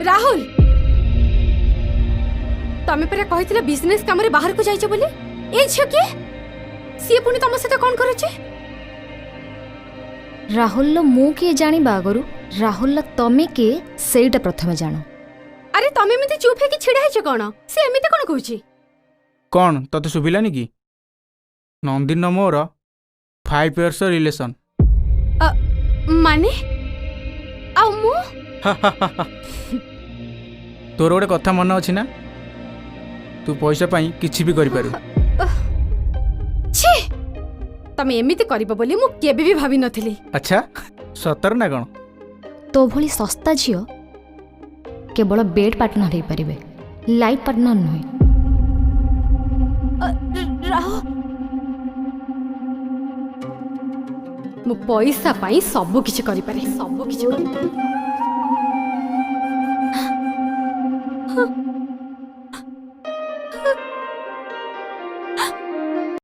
राहुल तमे परे कहिथिला बिजनेस काम रे बाहर को जाइछ बोली ए छ के सी पुनी तम सहित कोन करूछ राहुल मु किए जानिबा आगरु राहुल तमे के सेटा प्रथमे जानो। अरे तमे एमिति चुप है कि छिड़ा है कोन से एमिति कोन कहूची कौन तते सुबिलानी कि नंदिन मोर 5 इयर्स रिलेशन माने आ मु तोर गोटे कथा मन अच्छी ना तू पैसा पाई किछि भी करि पारु। छी तमे एमिति करिबो बोली मु केबे भी भाबी नथिली। अच्छा सतर ना कौन तो भली सस्ता झियो केवल बेड पार्टनर हो पारे लाइफ पार्टनर नुहे। मु पैसा पाई सब किछि करि पारे सब किछि करि पारे।